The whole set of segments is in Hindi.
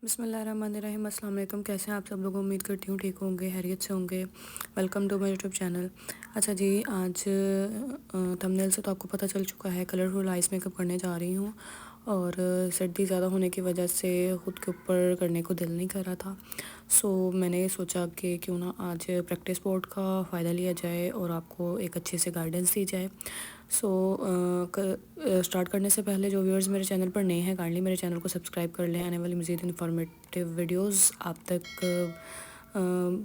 बिस्मिल्लाहिर्रहमानिर्रहीम। अस्सलाम वालेकुम। कैसे हैं आप सब लोग? उम्मीद करती हूँ ठीक होंगे, खैरियत से होंगे। Welcome to my YouTube channel. अच्छा जी, आज थंबनेल से तो आपको पता चल चुका है, कलरफुल आइस मेकअप करने जा रही हूँ। और सर्दी ज़्यादा होने की वजह से ख़ुद के ऊपर करने को दिल नहीं कर रहा था। सो मैंने सोचा कि क्यों ना आज प्रैक्टिस बोर्ड का फ़ायदा लिया जाए और आपको एक अच्छे से गाइडेंस दी जाए। सो स्टार्ट करने से पहले जो व्यूअर्स मेरे चैनल पर नए हैं, काइंडली मेरे चैनल को सब्सक्राइब कर लें। आने वाली मज़ीद इन्फॉर्मेटिव वीडियोस आप तक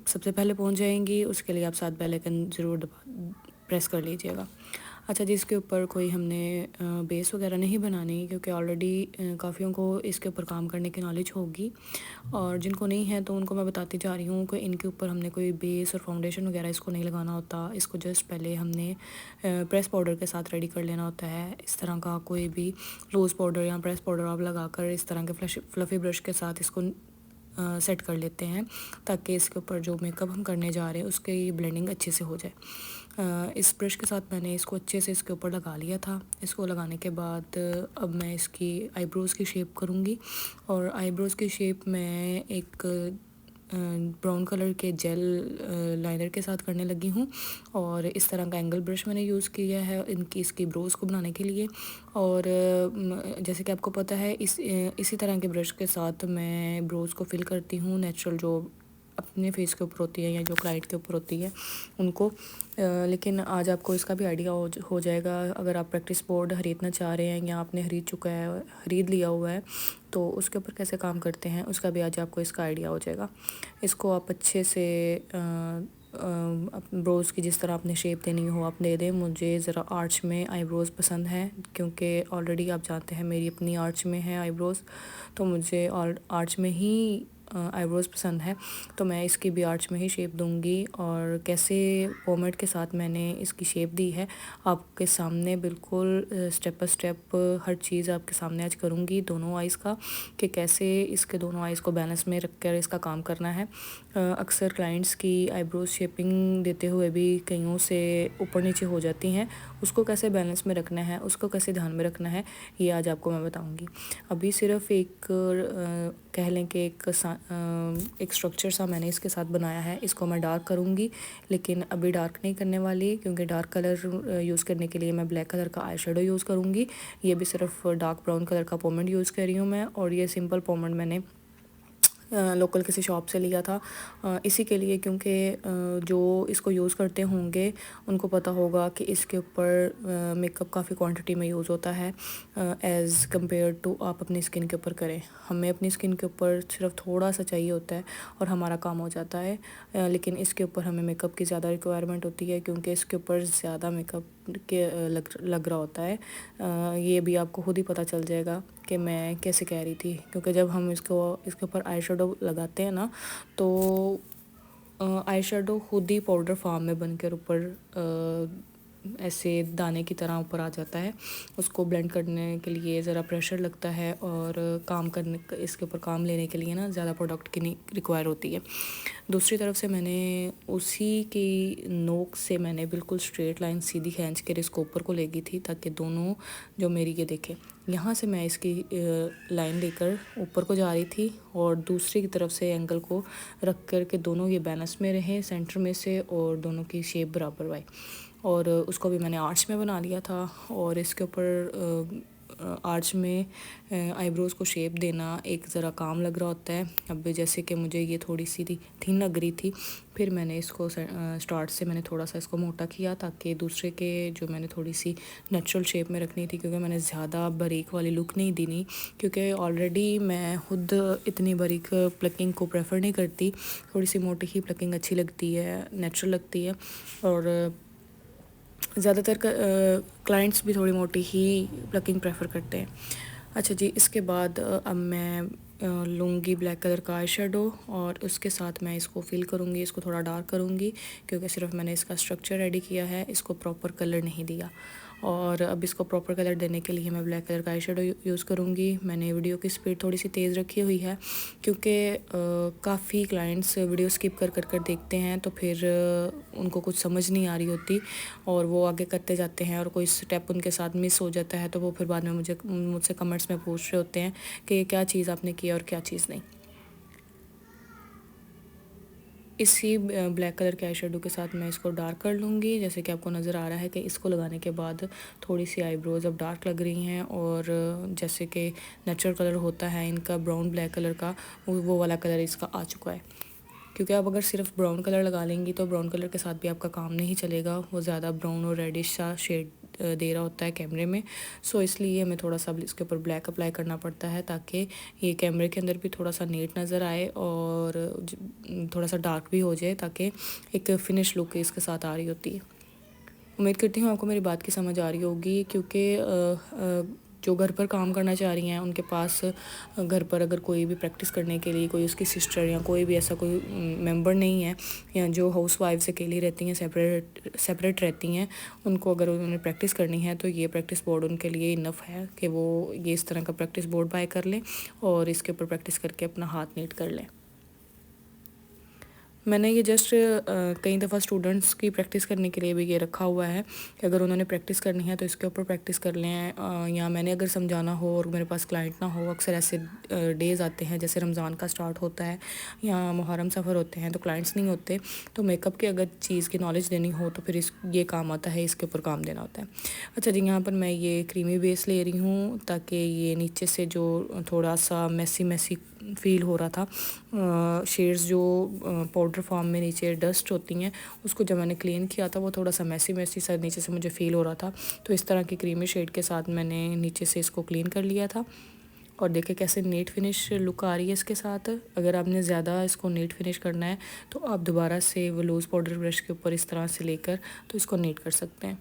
सबसे पहले पहुंच जाएंगी। उसके लिए आप साथ बेल आइकन ज़रूर प्रेस कर लीजिएगा। अच्छा जी, इसके ऊपर कोई हमने बेस वगैरह नहीं बनानी, क्योंकि ऑलरेडी काफ़ियों को इसके ऊपर काम करने की नॉलेज होगी। और जिनको नहीं है तो उनको मैं बताती जा रही हूँ कि इनके ऊपर हमने कोई बेस और फाउंडेशन वगैरह इसको नहीं लगाना होता। इसको जस्ट पहले हमने प्रेस पाउडर के साथ रेडी कर लेना होता है। इस तरह का कोई भी रोज़ पाउडर या प्रेस पाउडर आप लगाकर इस तरह के फ्लफ़ी ब्रश के साथ इसको सेट कर लेते हैं, ताकि इसके ऊपर जो मेकअप हम करने जा रहे हैं उसकी ब्लेंडिंग अच्छे से हो जाए। इस ब्रश के साथ मैंने इसको अच्छे से इसके ऊपर लगा लिया था। इसको लगाने के बाद अब मैं इसकी आईब्रोज़ की शेप करूँगी। और आईब्रोज़ की शेप मैं एक ब्राउन कलर के जेल लाइनर के साथ करने लगी हूँ। और इस तरह का एंगल ब्रश मैंने यूज़ किया है इसकी ब्रोज़ को बनाने के लिए। और जैसे कि आपको पता है, इसी तरह के ब्रश के साथ मैं ब्रोज़ को फिल करती हूँ, नेचुरल जो अपने फेस के ऊपर होती है या जो क्लाइंट के ऊपर होती है उनको। लेकिन आज आपको इसका भी आइडिया हो जाएगा। अगर आप प्रैक्टिस बोर्ड ख़रीदना चाह रहे हैं या आपने ख़रीद लिया हुआ है तो उसके ऊपर कैसे काम करते हैं उसका भी आज आपको इसका आइडिया हो जाएगा। इसको आप अच्छे से ब्रोज़ की जिस तरह आपने शेप देनी हो आप दे दें। मुझे ज़रा आर्च में आईब्रोज़ पसंद है, क्योंकि ऑलरेडी आप जानते हैं मेरी अपनी आर्च में है आईब्रोज़, तो मुझे आर्च में ही आईब्रोज़ पसंद है। तो मैं इसकी भी आर्च में ही शेप दूंगी। और कैसे पोमेड के साथ मैंने इसकी शेप दी है आपके सामने बिल्कुल स्टेप बाय स्टेप हर चीज़ आपके सामने आज करूँगी, दोनों आइज़ का, कि कैसे इसके दोनों आइज़ को बैलेंस में रख कर इसका काम करना है। अक्सर क्लाइंट्स की आईब्रोज़ शेपिंग देते हुए भी कईयों से ऊपर नीचे हो जाती हैं, उसको कैसे बैलेंस में रखना है, उसको कैसे ध्यान में रखना है, ये आज आपको मैं बताऊँगी। अभी सिर्फ एक कह लें कि एक स्ट्रक्चर सा मैंने इसके साथ बनाया है। इसको मैं डार्क करूँगी, लेकिन अभी डार्क नहीं करने वाली, क्योंकि डार्क कलर यूज़ करने के लिए मैं ब्लैक कलर का आई शेडो यूज़ करूँगी। ये भी सिर्फ डार्क ब्राउन कलर का पोमेड यूज़ कर रही हूँ मैं। और ये सिंपल पोमेड मैंने लोकल किसी शॉप से लिया था, इसी के लिए, क्योंकि जो इसको यूज़ करते होंगे उनको पता होगा कि इसके ऊपर मेकअप काफ़ी क्वांटिटी में यूज़ होता है एज़ कम्पेयर टू आप अपनी स्किन के ऊपर करें। हमें अपनी स्किन के ऊपर सिर्फ थोड़ा सा चाहिए होता है और हमारा काम हो जाता है। लेकिन इसके ऊपर हमें मेकअप की ज़्यादा रिक्वायरमेंट होती है, क्योंकि इसके ऊपर ज़्यादा मेकअप के लग रहा होता है। ये भी आपको खुद ही पता चल जाएगा कि मैं कैसे कह रही थी, क्योंकि जब हम इसके ऊपर आई शेडो लगाते हैं ना, तो आई शेडो खुद ही पाउडर फॉर्म में बनकर ऊपर ऐसे दाने की तरह ऊपर आ जाता है। उसको ब्लेंड करने के लिए ज़रा प्रेशर लगता है, और इसके ऊपर काम लेने के लिए ना ज़्यादा प्रोडक्ट की नहीं रिक्वायर होती है। दूसरी तरफ से मैंने उसी की नोक से मैंने बिल्कुल स्ट्रेट लाइन सीधी खींच कर इसको ऊपर को ले गई थी, ताकि दोनों जो मेरी ये देखें, यहाँ से मैं इसकी लाइन लेकर ऊपर को जा रही थी और दूसरी की तरफ से एंगल को रख कर के दोनों ये बैलेंस में रहें सेंटर में से, और दोनों की शेप बराबर आए। और उसको भी मैंने आर्च में बना लिया था। और इसके ऊपर आर्च में आईब्रोज़ को शेप देना एक ज़रा काम लग रहा होता है। अब जैसे कि मुझे ये थोड़ी सी थिन लग रही थी, फिर मैंने इसको स्टार्ट से मैंने थोड़ा सा इसको मोटा किया, ताकि दूसरे के जो मैंने थोड़ी सी नेचुरल शेप में रखनी थी, क्योंकि मैंने ज़्यादा बारीक वाली लुक नहीं दी नहीं, क्योंकि ऑलरेडी मैं खुद इतनी बारीक प्लकिंग को प्रेफर नहीं करती। थोड़ी सी मोटी ही प्लकिंग अच्छी लगती है, नेचुरल लगती है। और ज़्यादातर क्लाइंट्स भी थोड़ी मोटी ही प्लकिंग प्रेफर करते हैं। अच्छा जी, इसके बाद अब मैं लूँगी ब्लैक कलर का आई शेडो, और उसके साथ मैं इसको फिल करूँगी, इसको थोड़ा डार्क करूँगी, क्योंकि सिर्फ मैंने इसका स्ट्रक्चर रेडी किया है, इसको प्रॉपर कलर नहीं दिया। और अब इसको प्रॉपर कलर देने के लिए मैं ब्लैक कलर का आई शेडो यूज़ करूँगी। मैंने वीडियो की स्पीड थोड़ी सी तेज़ रखी हुई है, क्योंकि काफ़ी क्लाइंट्स वीडियो स्किप कर देखते हैं, तो फिर उनको कुछ समझ नहीं आ रही होती और वो आगे करते जाते हैं, और कोई स्टेप उनके साथ मिस हो जाता है, तो वो फिर बाद में मुझसे कमेंट्स में पूछ रहे होते हैं कि क्या चीज़ आपने किया और क्या चीज़ नहीं। इसी ब्लैक कलर के आई शेडो के साथ मैं इसको डार्क कर लूँगी। जैसे कि आपको नज़र आ रहा है कि इसको लगाने के बाद थोड़ी सी आईब्रोज़ अब डार्क लग रही हैं, और जैसे कि नेचुरल कलर होता है इनका ब्राउन ब्लैक कलर का, वो वाला कलर इसका आ चुका है। क्योंकि आप अगर सिर्फ ब्राउन कलर लगा लेंगी तो ब्राउन कलर के साथ भी आपका काम नहीं चलेगा, वो ज़्यादा ब्राउन और रेडिश सा शेड दे रहा होता है कैमरे में। सो इसलिए हमें थोड़ा सा इसके ऊपर ब्लैक अप्लाई करना पड़ता है ताकि ये कैमरे के अंदर भी थोड़ा सा नीट नज़र आए और थोड़ा सा डार्क भी हो जाए, ताकि एक फ़िनिश लुक इसके साथ आ रही होती है। उम्मीद करती हूँ आपको मेरी बात की समझ आ रही होगी, क्योंकि जो घर पर काम करना चाह रही हैं उनके पास घर पर अगर कोई भी प्रैक्टिस करने के लिए कोई उसकी सिस्टर या कोई भी ऐसा कोई मेंबर नहीं है, या जो हाउस वाइफ्स अकेली रहती हैं, सेपरेट रहती हैं, उनको अगर उन्होंने प्रैक्टिस करनी है तो ये प्रैक्टिस बोर्ड उनके लिए इनफ है कि वो ये इस तरह का प्रैक्टिस बोर्ड बाय कर लें और इसके ऊपर प्रैक्टिस करके अपना हाथ नीट कर लें। मैंने ये जस्ट कई दफ़ा स्टूडेंट्स की प्रैक्टिस करने के लिए भी ये रखा हुआ है कि अगर उन्होंने प्रैक्टिस करनी है तो इसके ऊपर प्रैक्टिस कर लें, या मैंने अगर समझाना हो और मेरे पास क्लाइंट ना हो। अक्सर ऐसे डेज़ आते हैं जैसे रमज़ान का स्टार्ट होता है या मुहर्रम सफ़र होते हैं तो क्लाइंट्स नहीं होते, तो मेकअप की अगर चीज़ की नॉलेज देनी हो तो फिर ये काम आता है, इसके ऊपर काम देना होता है। अच्छा जी, यहाँ पर मैं ये क्रीमी बेस ले रही हूँ ताकि ये नीचे से जो थोड़ा सा मैसी फ़ील हो रहा था, शेड्स जो पाउडर फॉर्म में नीचे डस्ट होती हैं, उसको जब मैंने क्लीन किया था वो थोड़ा सा मैसी सा नीचे से मुझे फ़ील हो रहा था। तो इस तरह की क्रीमी शेड के साथ मैंने नीचे से इसको क्लीन कर लिया था, और देखें कैसे नीट फिनिश लुक आ रही है इसके साथ। अगर आपने ज़्यादा इसको नीट फिनिश करना है तो आप दोबारा से वो लूज़ पाउडर ब्रश के ऊपर इस तरह से लेकर तो इसको नीट कर सकते हैं।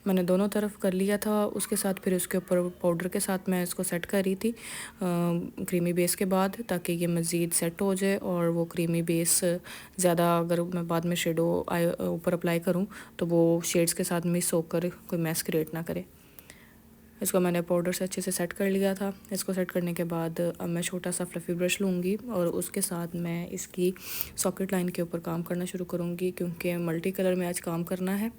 मैंने दोनों तरफ कर लिया था, उसके साथ फिर उसके ऊपर पाउडर के साथ मैं इसको सेट कर रही थी क्रीमी बेस के बाद, ताकि ये मज़ीद सेट हो जाए और वो क्रीमी बेस ज़्यादा अगर मैं बाद में शेडो ऊपर अप्लाई करूँ तो वो शेड्स के साथ मिक्स होकर कोई मैस क्रिएट ना करे। इसको मैंने पाउडर से अच्छे से सेट कर लिया था। इसको सेट करने के बाद अब मैं छोटा सा फ्लफ़ी ब्रश लूँगी और उसके साथ मैं इसकी सॉकेट लाइन के ऊपर काम करना शुरू करूँगी, क्योंकि मल्टी कलर में आज काम करना है।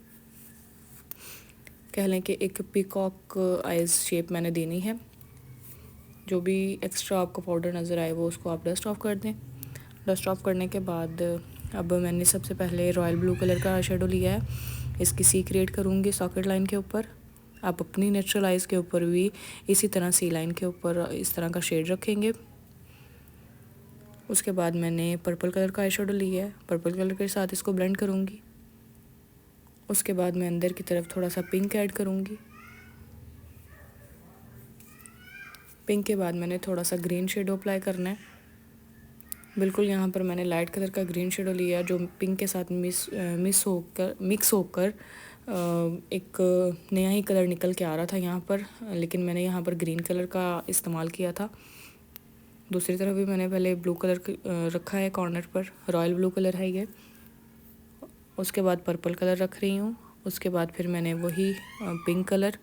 कह लें कि एक पीकॉक आइज़ शेप मैंने देनी है। जो भी एक्स्ट्रा आपको पाउडर नज़र आए वो उसको आप डस्ट ऑफ कर दें। डस्ट ऑफ करने के बाद अब मैंने सबसे पहले रॉयल ब्लू कलर का शेडो लिया है, इसकी सी क्रिएट करूँगी सॉकेट लाइन के ऊपर। आप अपनी नेचुरल आइज़ के ऊपर भी इसी तरह सी लाइन के ऊपर इस तरह का शेड रखेंगे। उसके बाद मैंने पर्पल कलर का आई शेडो लिया है, पर्पल कलर के साथ इसको ब्लेंड करूँगी। उसके बाद मैं अंदर की तरफ थोड़ा सा पिंक ऐड करूँगी। पिंक के बाद मैंने थोड़ा सा ग्रीन शेडो अप्लाई करना है। बिल्कुल यहाँ पर मैंने लाइट कलर का ग्रीन शेडो लिया जो पिंक के साथ मिक्स होकर एक नया ही कलर निकल के आ रहा था यहाँ पर, लेकिन मैंने यहाँ पर ग्रीन कलर का इस्तेमाल किया था। दूसरी तरफ भी मैंने पहले ब्लू कलर रखा है कॉर्नर पर, रॉयल ब्लू कलर है ये। उसके बाद पर्पल कलर रख रही हूँ। उसके बाद फिर मैंने वही पिंक कलर,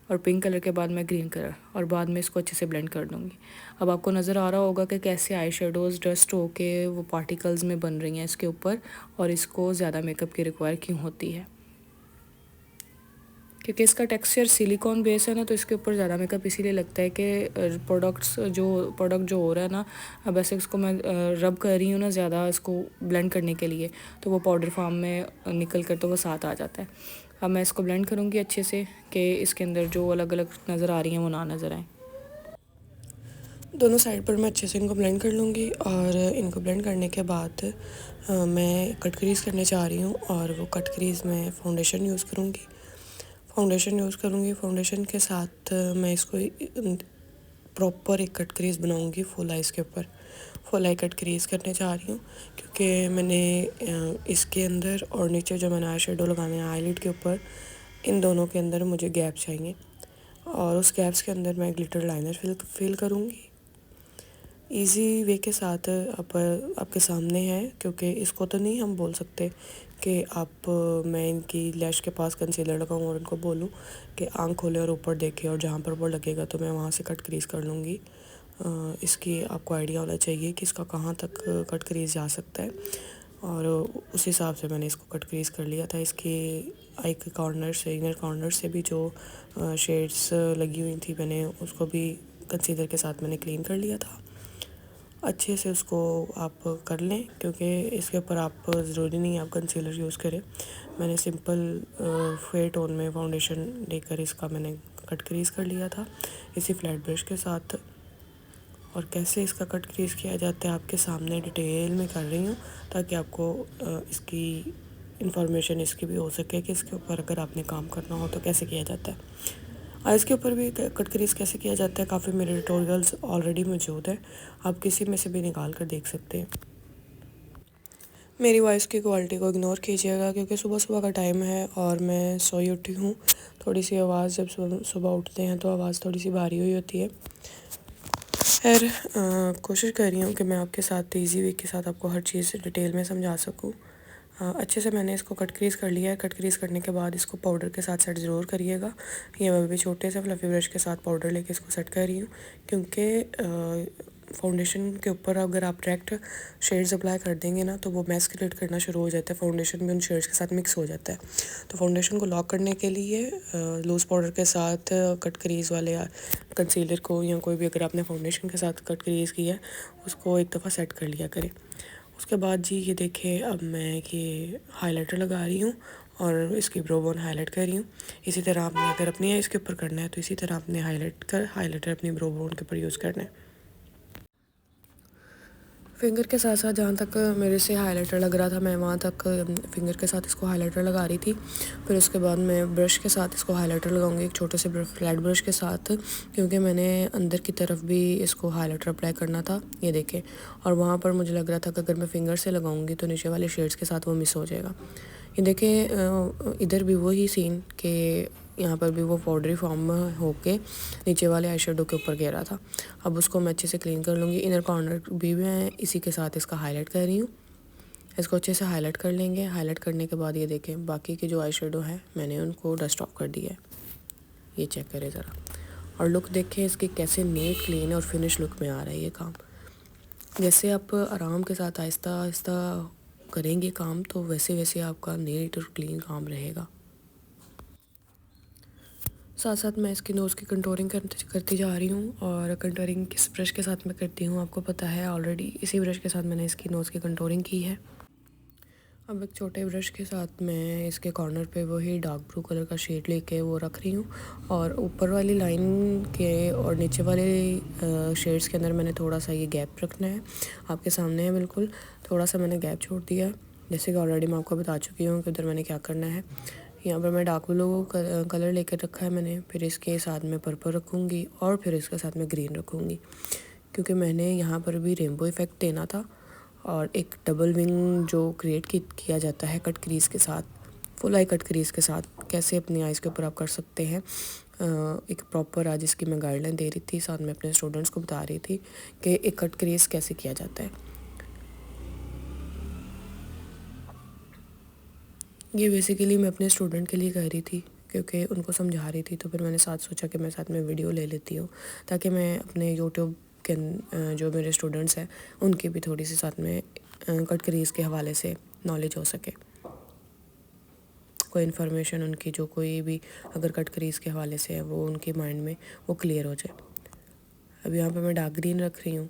और पिंक कलर के बाद मैं ग्रीन कलर, और बाद में इसको अच्छे से ब्लेंड कर दूँगी। अब आपको नज़र आ रहा होगा कि कैसे आई शेडोज़ डस्ट होके वो पार्टिकल्स में बन रही हैं इसके ऊपर, और इसको ज़्यादा मेकअप की रिक्वायर क्यों होती है, क्योंकि इसका टेक्सचर सिलिकॉन बेस है ना, तो इसके ऊपर ज़्यादा मेकअप इसीलिए लगता है कि प्रोडक्ट जो हो रहा है ना, अब ऐसे इसको मैं रब कर रही हूँ ना ज़्यादा इसको ब्लेंड करने के लिए, तो वो पाउडर फॉर्म में निकल कर तो वो साथ आ जाता है। अब मैं इसको ब्लेंड करूँगी अच्छे से कि इसके अंदर जो अलग अलग नज़र आ रही हैं वो ना नज़र आए। दोनों साइड पर मैं अच्छे से इनको ब्लेंड कर लूँगी, और इनको ब्लेंड करने के बाद मैं कट क्रीज़ करने जा रही हूँ, और वो कट क्रीज़ में फाउंडेशन यूज़ करूँगी। फाउंडेशन के साथ मैं इसको प्रॉपर एक कट क्रीज़ बनाऊँगी फुल आइज़ के ऊपर। फुल आई कट क्रीज़ करने जा रही हूँ, क्योंकि मैंने इसके अंदर और नीचे जो मैंने आई शेडो लगाने हैं आईलिड के ऊपर, इन दोनों के अंदर मुझे गैप चाहिए, और उस गैप्स के अंदर मैं ग्लिटर लाइनर फिल करूँगी। इजी वे के साथ आपके सामने है, क्योंकि इसको तो नहीं हम बोल सकते कि मैं इनकी लैश के पास कंसीलर लगाऊं और इनको बोलूं कि आंख खोले और ऊपर देखे, और जहाँ पर वो लगेगा तो मैं वहाँ से कट क्रीज़ कर लूँगी। इसकी आपको आइडिया होना चाहिए कि इसका कहाँ तक कट क्रीज़ जा सकता है, और उस हिसाब से मैंने इसको कट क्रीज़ कर लिया था। इसके आई के कॉर्नर से, इनर कॉर्नर से भी जो शेड्स लगी हुई थी मैंने उसको भी कंसीलर के साथ मैंने क्लीन कर लिया था। अच्छे से उसको आप कर लें, क्योंकि इसके ऊपर आप ज़रूरी नहीं आप कंसीलर यूज़ करें। मैंने सिंपल फेयर टोन में फाउंडेशन लेकर इसका मैंने कट क्रीज कर लिया था इसी फ्लैट ब्रश के साथ। और कैसे इसका कट क्रीज किया जाता है आपके सामने डिटेल में कर रही हूँ, ताकि आपको इसकी इंफॉर्मेशन इसकी भी हो सके कि इसके ऊपर अगर आपने काम करना हो तो कैसे किया जाता है। और इसके ऊपर भी कट क्रीज कैसे किया जाता है काफ़ी मेरे ट्यूटोरियल्स ऑलरेडी मौजूद है, आप किसी में से भी निकाल कर देख सकते हैं। मेरी वॉइस की क्वालिटी को इग्नोर कीजिएगा, क्योंकि सुबह सुबह का टाइम है और मैं सोई उठी हूँ। थोड़ी सी आवाज़, जब सुबह उठते हैं तो आवाज़ थोड़ी सी भारी हुई होती है। खैर कोशिश कर रही हूँ कि मैं आपके साथ ईजी वे के साथ आपको हर चीज़ डिटेल में समझा सकूँ। अच्छे से मैंने इसको कट क्रीज कर लिया है। कट क्रीज करने के बाद इसको पाउडर के साथ सेट ज़रूर करिएगा। ये मैं भी छोटे से फ्लफ़ी ब्रश के साथ पाउडर लेके इसको सेट कर रही हूँ, क्योंकि फाउंडेशन के ऊपर अगर आप डायरेक्ट शेड्स अप्लाई कर देंगे ना तो वो मैस क्रिएट करना शुरू हो जाता है, फाउंडेशन भी उन शेड्स के साथ मिक्स हो जाता है। तो फाउंडेशन को लॉक करने के लिए लूज़ पाउडर के साथ कट क्रीज वाले कंसीलर को, या कोई भी अगर आपने फाउंडेशन के साथ कट क्रीज किया है उसको एक दफ़ा सेट कर लिया करें। उसके बाद जी ये देखें, अब मैं ये हाइलाइटर लगा रही हूँ और इसकी ब्रो बोन हाईलाइट कर रही हूँ। इसी तरह आपने अगर अपनी आइज़ के ऊपर करना है तो इसी तरह आपने हाइलाइटर अपनी ब्रो बोन के ऊपर यूज़ करना है। फिंगर के साथ साथ जहाँ तक मेरे से हाइलाइटर लग रहा था मैं वहाँ तक फिंगर के साथ इसको हाइलाइटर लगा रही थी। फिर उसके बाद मैं ब्रश के साथ इसको हाइलाइटर लगाऊंगी, एक छोटे से फ्लैट ब्रश के साथ, क्योंकि मैंने अंदर की तरफ भी इसको हाइलाइटर अप्लाई करना था, ये देखें। और वहाँ पर मुझे लग रहा था कि अगर मैं फिंगर से लगाऊंगी तो नीचे वाले शेड्स के साथ वो मिस हो जाएगा। ये देखें, इधर भी वही सीन कि यहाँ पर भी वो पाउडरी फॉर्म होके नीचे वाले आई शेडो के ऊपर गिरा था। अब उसको मैं अच्छे से क्लीन कर लूँगी। इनर कॉर्नर भी मैं इसी के साथ इसका हाईलाइट कर रही हूँ। इसको अच्छे से हाईलाइट कर लेंगे। हाईलाइट करने के बाद ये देखें बाकी के जो आई शेडो हैं मैंने उनको डस्ट ऑफ कर दिया है, ये चेक करें ज़रा। और लुक देखें इसकी कैसे नीट क्लीन और फिनिश लुक में आ रहा है ये काम। जैसे आप आराम के साथ आहिस्ता आहिस्ता करेंगे काम तो वैसे वैसे आपका नीट और क्लीन काम रहेगा। साथ साथ मैं इसकी नोज़ की कंटूरिंग करती जा रही हूँ। और कंटूरिंग किस ब्रश के साथ मैं करती हूँ आपको पता है ऑलरेडी, इसी ब्रश के साथ मैंने इसकी नोज़ की कंटूरिंग की है। अब एक छोटे ब्रश के साथ मैं इसके कॉर्नर पे वही डार्क ब्लू कलर का शेड लेके वो रख रही हूँ। और ऊपर वाली लाइन के और नीचे वाले शेड्स के अंदर मैंने थोड़ा सा ये गैप रखना है, आपके सामने है बिल्कुल। थोड़ा सा मैंने गैप छोड़ दिया है, जैसे कि ऑलरेडी मैं आपको बता चुकी हूँ कि उधर मैंने क्या करना है। यहाँ पर मैं डार्क ब्लू कलर लेकर रखा है मैंने, फिर इसके साथ में पर्पल रखूँगी और फिर इसके साथ में ग्रीन रखूँगी, क्योंकि मैंने यहाँ पर भी रेनबो इफ़ेक्ट देना था। और एक डबल विंग जो क्रिएट किया जाता है कट क्रीज के साथ, फुल आई कट क्रीज के साथ, कैसे अपनी आइज़ के ऊपर आप कर सकते हैं। एक प्रॉपर आज इसकी मैं गाइडलाइन दे रही थी, साथ में अपने स्टूडेंट्स को बता रही थी कि एक कट क्रीज कैसे किया जाता है। ये बेसिकली मैं अपने स्टूडेंट के लिए कह रही थी, क्योंकि उनको समझा रही थी, तो फिर मैंने साथ सोचा कि मैं साथ में वीडियो ले लेती हूँ, ताकि मैं अपने यूट्यूब के जो मेरे स्टूडेंट्स हैं उनकी भी थोड़ी सी साथ में कट क्रीज के हवाले से नॉलेज हो सके, कोई इन्फॉर्मेशन उनकी जो कोई भी अगर कट क्रीज के हवाले से है वो उनके माइंड में वो क्लियर हो जाए। अब यहाँ पे मैं डार्क ग्रीन रख रही हूँ।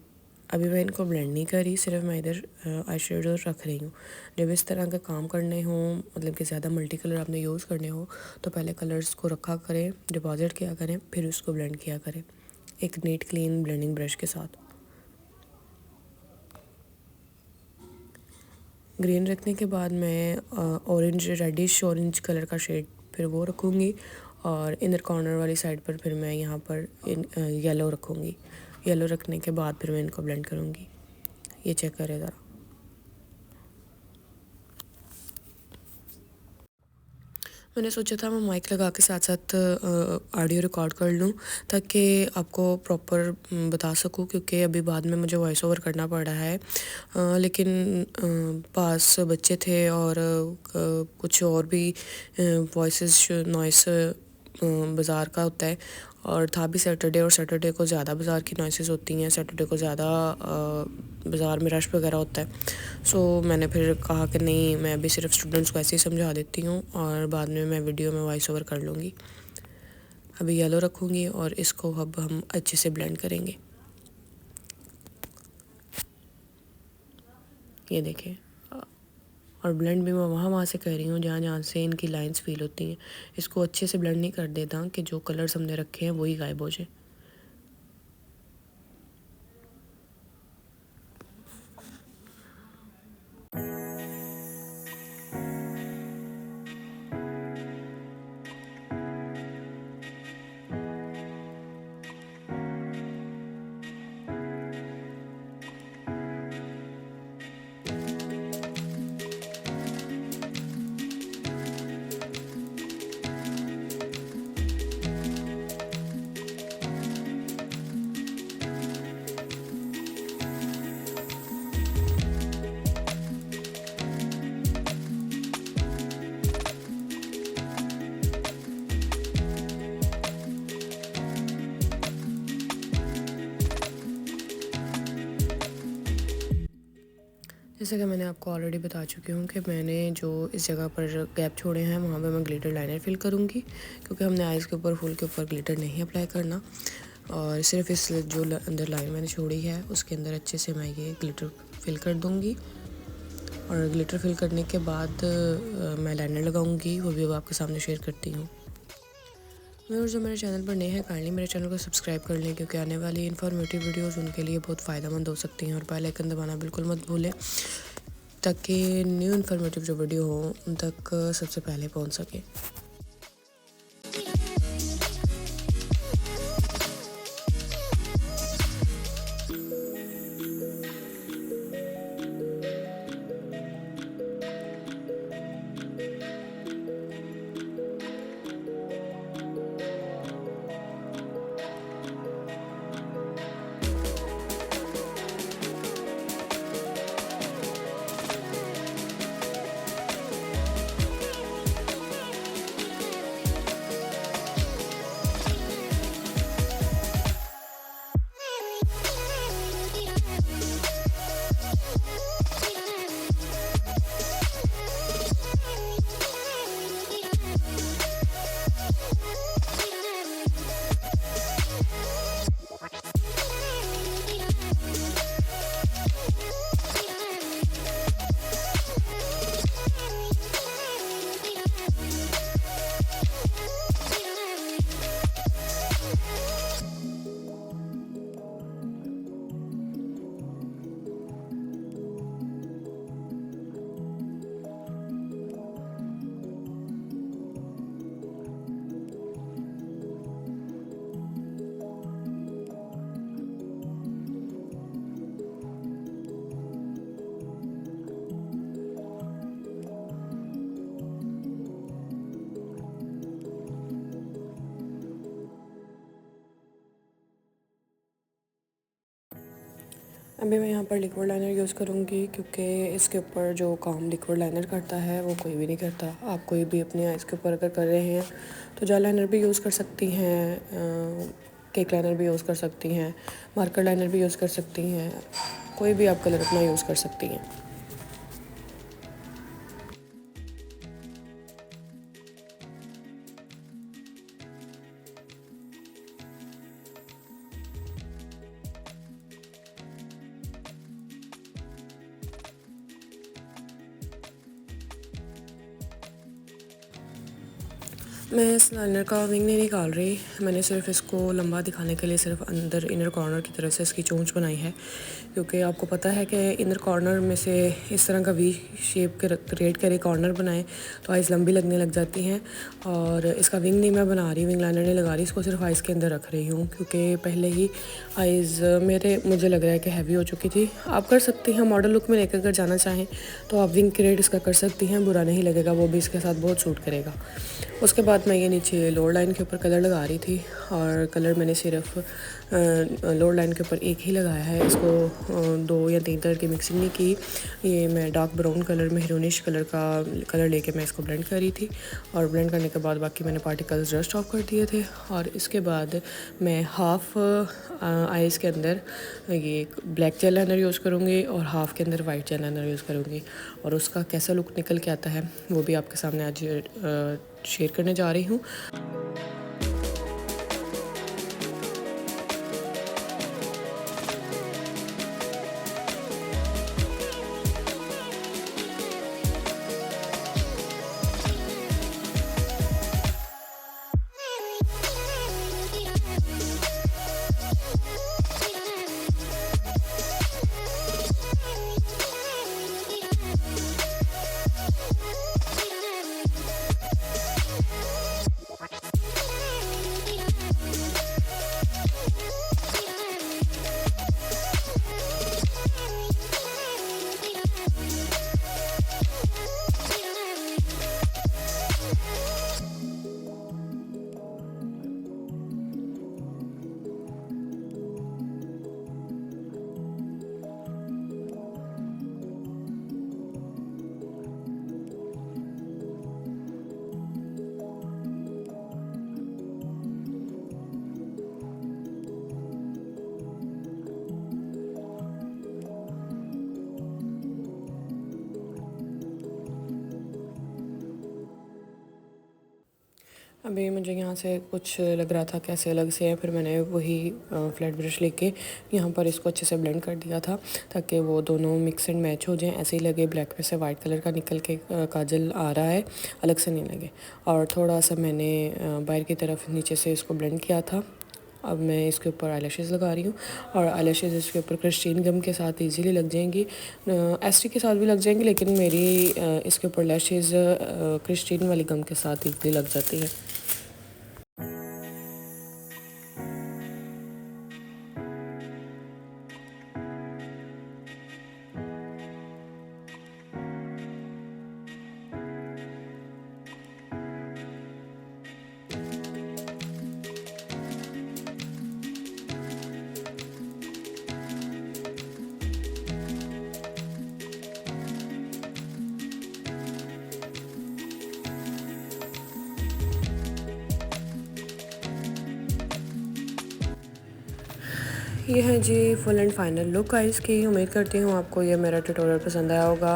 अभी मैं इनको ब्लेंड नहीं कर रही, सिर्फ मैं इधर आई शेडो रख रही हूँ। जब इस तरह के काम करने हों, मतलब कि ज़्यादा मल्टी कलर आपने यूज़ करने हो तो पहले कलर्स को रखा करें, डिपॉजिट किया करें, फिर उसको ब्लेंड किया करें एक नीट क्लीन ब्लेंडिंग ब्रश के साथ। ग्रीन रखने के बाद मैं ऑरेंज, रेडिश ऑरेंज कलर का शेड फिर वो रखूँगी। और इनर कॉर्नर वाली साइड पर फिर मैं यहाँ पर येलो रखूँगी। येलो रखने के बाद फिर मैं इनको ब्लेंड करूँगी, ये चेक करें ज़रा। मैंने सोचा था मैं माइक लगा के साथ साथ ऑडियो रिकॉर्ड कर लूँ, ताकि आपको प्रॉपर बता सकूँ, क्योंकि अभी बाद में मुझे वॉइस ओवर करना पड़ रहा है। लेकिन पास बच्चे थे और कुछ और भी वॉइसेस नॉइस बाज़ार का होता है, और था भी सैटरडे, और सैटरडे को ज़्यादा बाज़ार की नॉइसेस होती हैं, सैटरडे को ज़्यादा बाज़ार में रश वगैरह होता है। सो मैंने फिर कहा कि नहीं, मैं अभी सिर्फ स्टूडेंट्स को ऐसे ही समझा देती हूँ और बाद में मैं वीडियो में वॉइस ओवर कर लूँगी। अभी येलो रखूँगी और इसको अब हम अच्छे से ब्लेंड करेंगे। ये देखें। और ब्लेंड भी मैं वहाँ से कर रही हूँ जहाँ जहाँ से इनकी लाइंस फील होती हैं। इसको अच्छे से ब्लेंड नहीं कर देता कि जो कलर्स हमने रखे हैं वही गायब हो जाए। जैसे कि मैंने आपको ऑलरेडी बता चुकी हूँ कि मैंने जो इस जगह पर गैप छोड़े हैं वहाँ पे मैं ग्लिटर लाइनर फिल करूँगी, क्योंकि हमने आइज़ के ऊपर फूल के ऊपर ग्लिटर नहीं अप्लाई करना। और सिर्फ इस जो अंदर लाइन मैंने छोड़ी है उसके अंदर अच्छे से मैं ये ग्लिटर फिल कर दूँगी। और ग्लिटर फिल करने के बाद मैं लाइनर लगाऊँगी, वो भी अब आपके सामने शेयर करती हूँ। और जो मेरे चैनल पर नए हैं काइंडली मेरे चैनल को सब्सक्राइब कर लें, क्योंकि आने वाली इन्फॉर्मेटिव वीडियोस उनके लिए बहुत फ़ायदेमंद हो सकती हैं। और बेल आइकन दबाना बिल्कुल मत भूलें, ताकि न्यू इन्फॉर्मेटिव जो वीडियो हो उन तक सबसे पहले पहुंच सके। अभी मैं यहाँ पर लिक्विड लाइनर यूज़ करूँगी, क्योंकि इसके ऊपर जो काम लिक्विड लाइनर करता है वो कोई भी नहीं करता। आप कोई भी अपने आइज़ के ऊपर अगर कर रहे हैं तो जेल लाइनर भी यूज़ कर सकती हैं, केक लाइनर भी यूज़ कर सकती हैं, मार्कर लाइनर भी यूज़ कर सकती हैं, कोई भी आप कलर अपना यूज़ कर सकती हैं। मैं इस लाइनर का विंग नहीं निकाल रही, मैंने सिर्फ इसको लंबा दिखाने के लिए सिर्फ अंदर इनर कॉर्नर की तरफ से इसकी चोंच बनाई है, क्योंकि आपको पता है कि इनर कॉर्नर में से इस तरह का वी शेप क्रिएट करे कॉर्नर बनाए तो आइज़ लंबी लगने लग जाती हैं। और इसका विंग नहीं मैं बना रही, विंग लाइनर नहीं लगा रही, इसको सिर्फ आइज़ के अंदर रख रही हूँ, क्योंकि पहले ही आइज़ मुझे लग रहा है कि हैवी हो चुकी थी। आप कर सकती हैं मॉडल लुक में लेकर अगर जाना चाहें तो आप विंग क्रिएट इसका कर सकती हैं, बुरा नहीं लगेगा, वो भी इसके साथ बहुत सूट करेगा। उसके बाद मैं ये नीचे लोअर लाइन के ऊपर कलर लगा रही थी, और कलर मैंने सिर्फ लोअर लाइन के ऊपर एक ही लगाया है, इसको 2 या 3 कलर की मिक्सिंग नहीं की। ये मैं डार्क ब्राउन कलर मेहरूनिश कलर का कलर लेके मैं इसको ब्लेंड कर रही थी, और ब्लेंड करने के बाद बाकी मैंने पार्टिकल्स जस्ट ऑफ कर दिए थे। और इसके बाद मैं हाफ़ आइज़ के अंदर ये ब्लैक जेल लाइनर यूज़ करूँगी और हाफ़ के अंदर वाइट जेल लाइनर यूज़ करूँगी, और उसका कैसा लुक निकल के आता है वो भी आपके सामने आज शेयर करने जा रही हूँ। अभी मुझे यहाँ से कुछ लग रहा था कैसे अलग से है, फिर मैंने वही फ्लैट ब्रश लेके यहाँ पर इसको अच्छे से ब्लेंड कर दिया था ताकि वो दोनों मिक्स एंड मैच हो जाएं। ऐसे ही लगे ब्लैक पे से वाइट कलर का निकल के काजल आ रहा है, अलग से नहीं लगे। और थोड़ा सा मैंने बाहर की तरफ नीचे से इसको ब्लेंड किया था। अब मैं इसके ऊपर आईलैशेस लगा रही हूँ और आईलैशेस इसके ऊपर क्रिस्टीन गम के साथ इजीली लग जाएंगी, एस्टी के साथ भी लग जाएंगी, लेकिन मेरी इसके ऊपर लैशेस क्रिस्टीन वाली गम के साथ इजीली लग जाती है। ये है जी full and final look eyes की। उम्मीद करती हूँ आपको ये मेरा ट्यूटोरियल पसंद आया होगा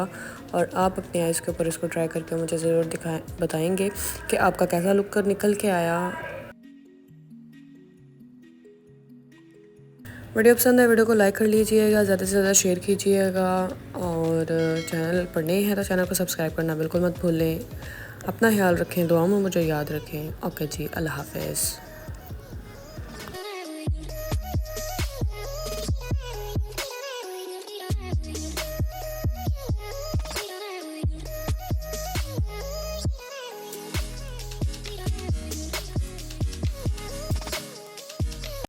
और आप अपने आइज़ के ऊपर इसको ट्राई करके मुझे ज़रूर बताएंगे कि आपका कैसा लुक कर निकल के आया। वीडियो पसंद है वीडियो को लाइक कर लीजिएगा, ज़्यादा से ज़्यादा शेयर कीजिएगा और चैनल पर नए हैं तो चैनल को सब्सक्राइब करना बिल्कुल मत भूलें। अपना ख्याल रखें, दुआ में मुझे याद रखें। ओके जी, अल्लाह हाफ़िज़।